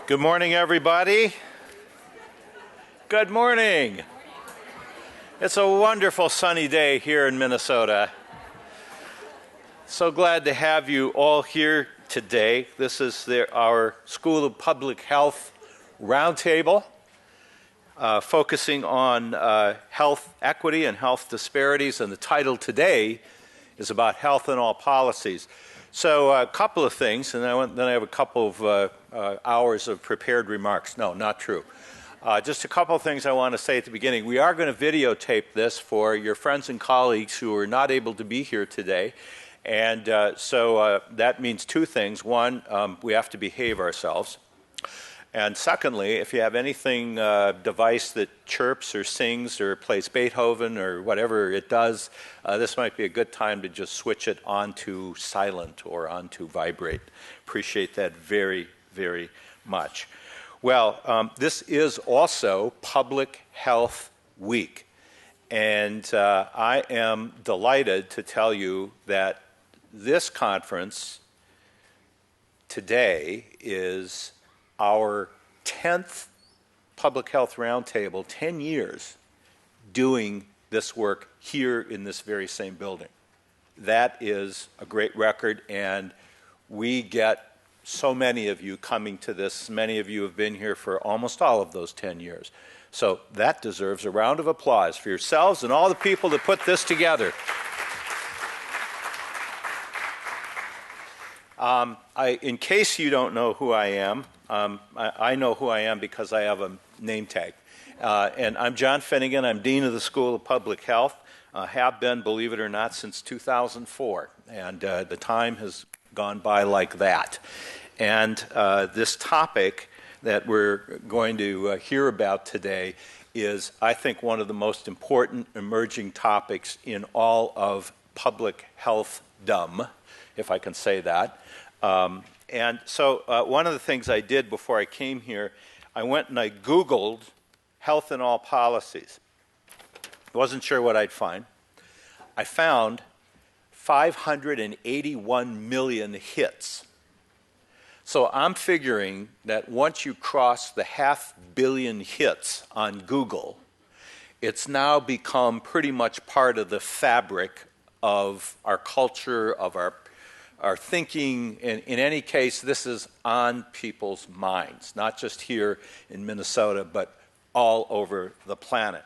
Good morning, everybody. Good morning. It's a wonderful sunny day here in Minnesota. So glad to have you all here today. This is our School of Public Health Roundtable, focusing on health equity and health disparities, and the title today is about health in all policies. So a couple of things, and then I have a couple of hours of prepared remarks. No, not true. Just a couple of things I want to say at the beginning. We are going to videotape this for your friends and colleagues who are not able to be here today. And so that means two things. One, we have to behave ourselves. And secondly, if you have anything, device that chirps or sings or plays Beethoven or whatever it does, this might be a good time to just switch it onto silent or onto vibrate. Appreciate that very, very much. Well, this is also Public Health Week. And I am delighted to tell you that this conference today is our 10th Public Health Roundtable, 10 years doing this work here in this very same building. That is a great record, and we get so many of you coming to this. Many of you have been here for almost all of those 10 years. So that deserves a round of applause for yourselves and all the people that put this together. In case you don't know who I am, I know who I am because I have a name tag. And I'm John Finnegan. I'm Dean of the School of Public Health. Have been, believe it or not, since 2004. And the time has gone by like that. And this topic that we're going to hear about today is, I think, one of the most important emerging topics in all of public health-dom, if I can say that. And so one of the things I did before I came here, I went and I Googled health in all policies. Wasn't sure what I'd find. I found 581 million hits. So I'm figuring that once you cross the 500 million hits on Google, it's now become pretty much part of the fabric of our culture, of our thinking. In any case, this is on people's minds, not just here in Minnesota, but all over the planet.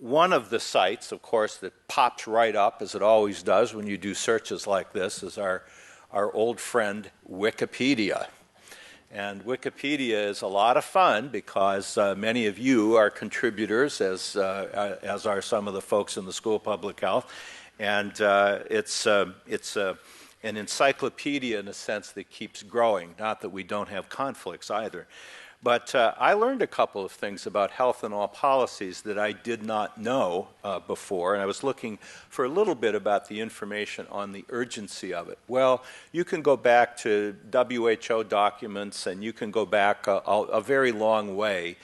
One of the sites, of course, that pops right up, as it always does when you do searches like this, is our old friend Wikipedia. And Wikipedia is a lot of fun because many of you are contributors, as are some of the folks in the School of Public Health. And it's an encyclopedia in a sense that keeps growing, not that we don't have conflicts either. But I learned a couple of things about health in all policies that I did not know before, and I was looking for a little bit about the information on the urgency of it. Well, you can go back to WHO documents, and you can go back a very long way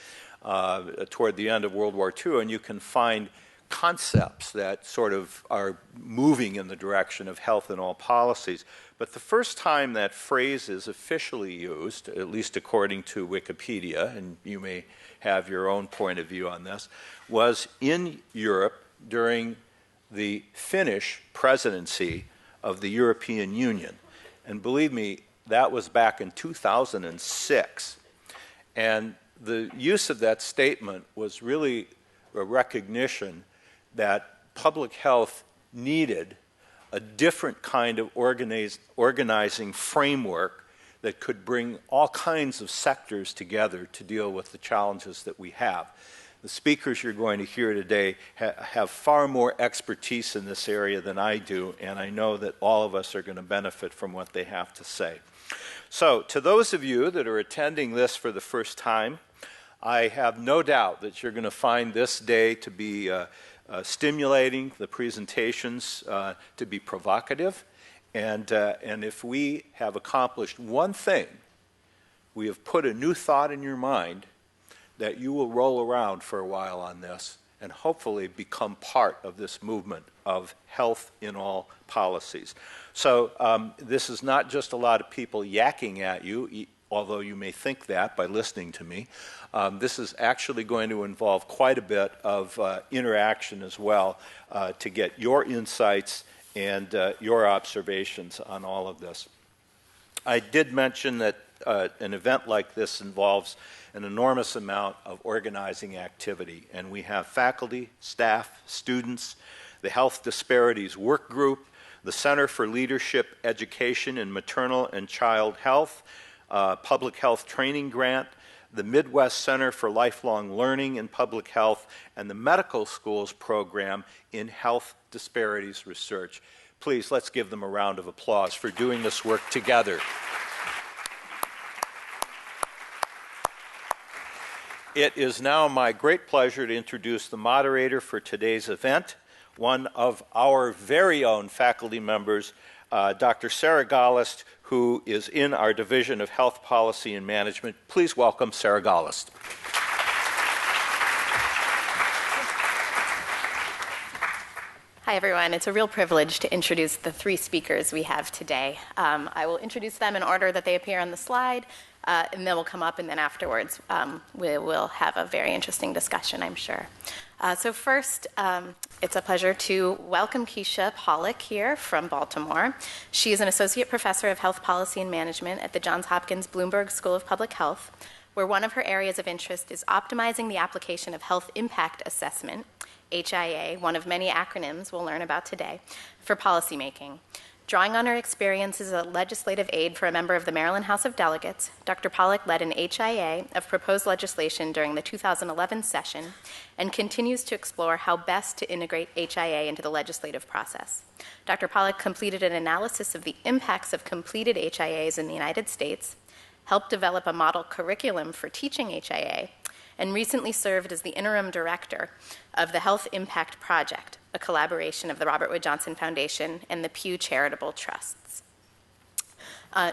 toward the end of World War II, and you can find concepts that sort of are moving in the direction of health in all policies. But the first time that phrase is officially used, at least according to Wikipedia, and you may have your own point of view on this, was in Europe during the Finnish presidency of the European Union. And believe me, that was back in 2006. And the use of that statement was really a recognition that public health needed a different kind of organizing framework that could bring all kinds of sectors together to deal with the challenges that we have. The speakers you're going to hear today have far more expertise in this area than I do, and I know that all of us are going to benefit from what they have to say. So, to those of you that are attending this for the first time, I have no doubt that you're going to find this day to be stimulating, the presentations to be provocative, and if we have accomplished one thing, we have put a new thought in your mind that you will roll around for a while on this and hopefully become part of this movement of health in all policies. So this is not just a lot of people yakking at you, although you may think that by listening to me. This is actually going to involve quite a bit of interaction as well to get your insights and your observations on all of this. I did mention that an event like this involves an enormous amount of organizing activity, and we have faculty, staff, students, the Health Disparities Work Group, the Center for Leadership Education in Maternal and Child Health, Public Health Training Grant, the Midwest Center for Lifelong Learning in Public Health, and the Medical Schools Program in Health Disparities Research. Please, let's give them a round of applause for doing this work together. It is now my great pleasure to introduce the moderator for today's event, one of our very own faculty members, Dr. Sarah Gollust, who is in our Division of Health Policy and Management. Please welcome Sarah Gollust. Hi, everyone. It's a real privilege to introduce the three speakers we have today. I will introduce them in order that they appear on the slide, and then we'll come up, and then afterwards we will have a very interesting discussion, I'm sure. So first, it's a pleasure to welcome Keisha Pollack here from Baltimore. She is an associate professor of health policy and management at the Johns Hopkins Bloomberg School of Public Health, where one of her areas of interest is optimizing the application of health impact assessment, HIA, one of many acronyms we'll learn about today, for policymaking. Drawing on her experience as a legislative aide for a member of the Maryland House of Delegates, Dr. Pollack led an HIA of proposed legislation during the 2011 session and continues to explore how best to integrate HIA into the legislative process. Dr. Pollack completed an analysis of the impacts of completed HIAs in the United States, helped develop a model curriculum for teaching HIA, and recently served as the interim director of the Health Impact Project, a collaboration of the Robert Wood Johnson Foundation and the Pew Charitable Trusts.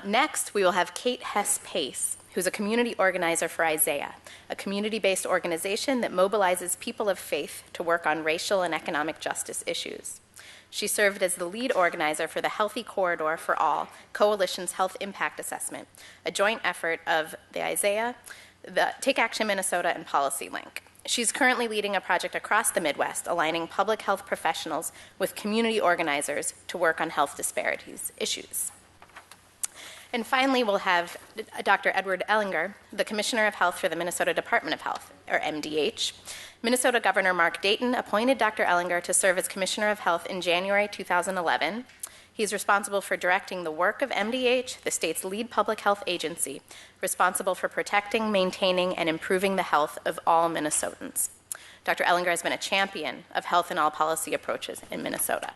Next, we will have Kate Hess-Pace, who's a community organizer for Isaiah, a community-based organization that mobilizes people of faith to work on racial and economic justice issues. She served as the lead organizer for the Healthy Corridor for All, Coalition's Health Impact Assessment, a joint effort of the Isaiah, the Take Action Minnesota, and Policy Link. She's currently leading a project across the Midwest, aligning public health professionals with community organizers to work on health disparities issues. And finally, we'll have Dr. Edward Ellinger, the Commissioner of Health for the Minnesota Department of Health, or MDH. Minnesota Governor Mark Dayton appointed Dr. Ellinger to serve as Commissioner of Health in January 2011. He's responsible for directing the work of MDH, the state's lead public health agency, responsible for protecting, maintaining, and improving the health of all Minnesotans. Dr. Ellinger has been a champion of health and all policy approaches in Minnesota.